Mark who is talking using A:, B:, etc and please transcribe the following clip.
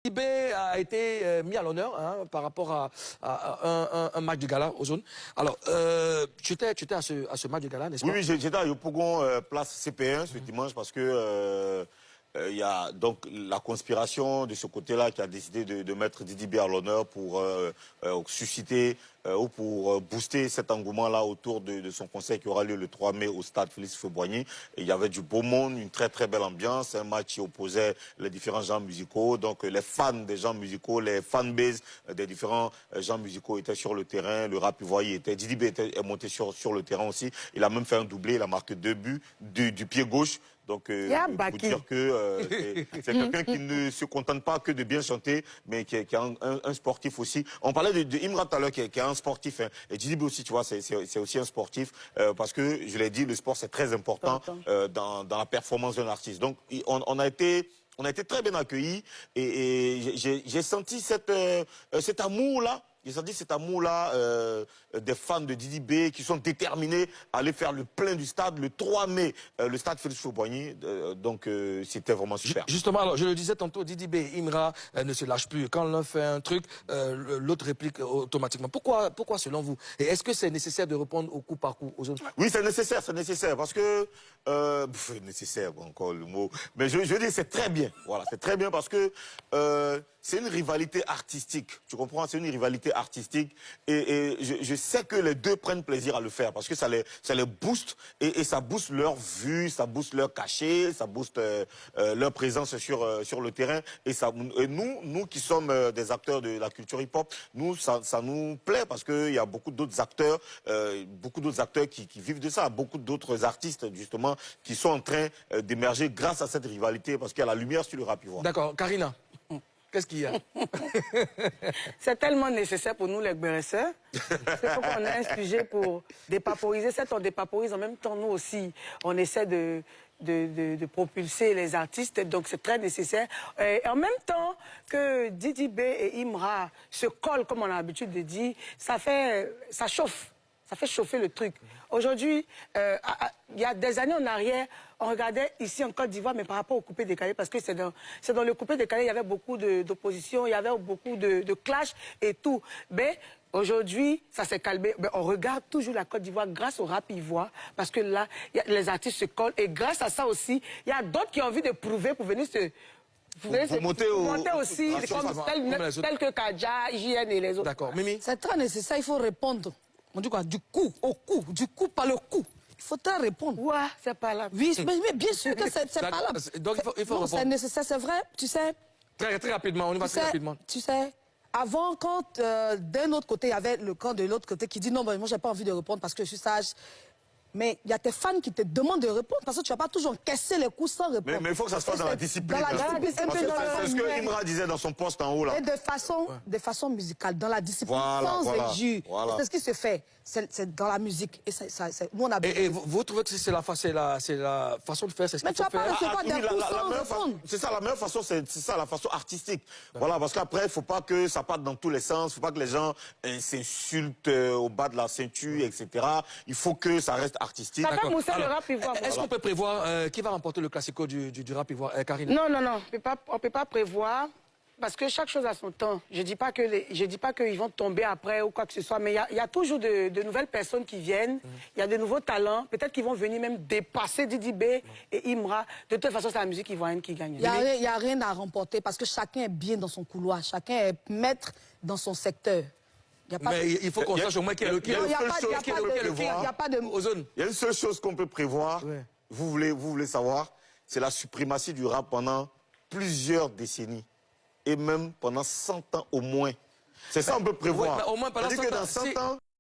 A: Didi a été mis à l'honneur par rapport à un match de gala aux zones. Alors, tu étais à ce match de gala, n'est-ce pas?
B: Oui, j'étais à Yopougon, place CP1 ce dimanche parce que il y a donc la conspiration de ce côté-là qui a décidé de mettre Didi B à l'honneur pour susciter ou pour booster cet engouement-là autour de son concert qui aura lieu le 3 mai au stade Félix Houphouët-Boigny. Il y avait du beau monde, une très très belle ambiance, un match qui opposait les différents genres musicaux. Donc les fans des genres musicaux, les fanbases des différents genres musicaux étaient sur le terrain. Le rap ivoirien était, Didi B est monté sur le terrain aussi. Il a même fait un doublé, il a marqué 2 buts du pied gauche. Donc, pour dire que c'est quelqu'un qui ne se contente pas que de bien chanter, mais qui est un sportif aussi. On parlait de Imra tout à l'heure, qui est un sportif. Hein. Et Didi B aussi, tu vois, c'est aussi un sportif. Parce que, je l'ai dit, le sport, c'est très important dans la performance d'un artiste. Donc, on a été très bien accueillis. Et j'ai senti cet amour-là. J'ai senti cet amour-là des fans de Didi B qui sont déterminés à aller faire le plein du stade le 3 mai, le stade Félix Houphouët-Boigny. Donc c'était vraiment super.
A: Justement, alors je le disais tantôt, Didi B et Imra ne se lâchent plus. Quand l'un fait un truc, l'autre réplique automatiquement. Pourquoi selon vous? Et est-ce que c'est nécessaire de répondre au coup par coup aux autres?
B: Oui, c'est nécessaire parce que nécessaire, bon, encore le mot. Mais je veux dire, c'est très bien. Voilà, c'est très bien parce que c'est une rivalité artistique. Tu comprends? C'est une rivalité artistique et je sais que les deux prennent plaisir à le faire parce que ça les booste et ça booste leur vue, ça booste leur cachet, ça booste leur présence sur le terrain et nous qui sommes des acteurs de la culture hip-hop, nous ça nous plaît parce que il y a beaucoup d'autres acteurs qui vivent de ça, beaucoup d'autres artistes justement qui sont en train d'émerger grâce à cette rivalité parce qu'il y a la lumière sur le rap ivoirien.
A: D'accord, Karina. Qu'est-ce qu'il y a?
C: C'est tellement nécessaire pour nous, les guérisseurs. Il faut qu'on ait un sujet pour dépaporiser. Certes, on dépaporise en même temps, nous aussi, on essaie de propulser les artistes. Donc, c'est très nécessaire. Et en même temps que Didi B et Imra se collent, comme on a l'habitude de dire, ça chauffe. Ça fait chauffer le truc. Aujourd'hui, il y a des années en arrière, on regardait ici en Côte d'Ivoire, mais par rapport au coupé décalé, parce que c'est dans le coupé décalé, il y avait beaucoup d'opposition, il y avait beaucoup de clash et tout. Mais aujourd'hui, ça s'est calmé. Mais on regarde toujours la Côte d'Ivoire grâce au rap ivoire, parce que là, les artistes se collent. Et grâce à ça aussi, il y a d'autres qui ont envie de prouver pour venir se...
B: Pour monter
C: aussi, tels que Kadja, JN et les autres.
A: D'accord. Mimi?
D: C'est très nécessaire, il faut répondre. On dit quoi? Du coup, au coup, du coup par le coup. Il faut très répondre.
C: Ouais, c'est pas là.
D: Oui, mais bien sûr que c'est pas là.
A: Donc il faut répondre.
D: C'est nécessaire, c'est vrai, tu sais.
A: Très rapidement, on y va très rapidement.
D: Tu sais, avant, quand d'un autre côté, il y avait le camp de l'autre côté qui dit non, moi j'ai pas envie de répondre parce que je suis sage. Mais il y a tes fans qui te demandent de répondre parce que tu vas pas toujours encaisser les coups sans répondre.
B: Mais il faut que ça se fasse dans la discipline.
D: Dans la discipline.
B: C'est ce que Imra disait dans son poste en haut là.
D: Et de façon musicale, dans la discipline, sans injure. C'est ce qui se fait. C'est dans la musique. Et nous, on a
A: et vous trouvez que c'est la façon de faire, c'est ce qu'il faut faire?
D: Mais tu vas pas recevoir des coups sans répondre.
B: C'est ça, la meilleure façon, c'est ça, la façon artistique. Voilà, parce qu'après, il faut pas que ça parte dans tous les sens. Il faut pas que les gens s'insultent au bas de la ceinture, etc. Il faut que ça reste artistique.
C: Ça va mousser le rap ivoire.
A: Est-ce qu'on peut prévoir qui va remporter le classico du rap ivoire, Karine?
C: Non, on peut pas prévoir. Parce que chaque chose a son temps. Je dis pas qu'ils vont tomber après ou quoi que ce soit, mais il y a toujours de nouvelles personnes qui viennent. Il y a de nouveaux talents. Peut-être qu'ils vont venir même dépasser Didi B et Imra. De toute façon, c'est la musique ivoirienne qui gagne.
D: Il n'y a rien à remporter parce que chacun est bien dans son couloir. Chacun est maître dans son secteur.
A: Mais il faut qu'on sache au moins qu'il y a le
D: Il n'y a pas de...
B: Il y a une seule chose qu'on peut prévoir. Vous voulez savoir, c'est la suprématie du rap pendant plusieurs décennies. Et même pendant 100 ans au moins. C'est ça on peut prévoir.
A: Au moins pendant 100 ans.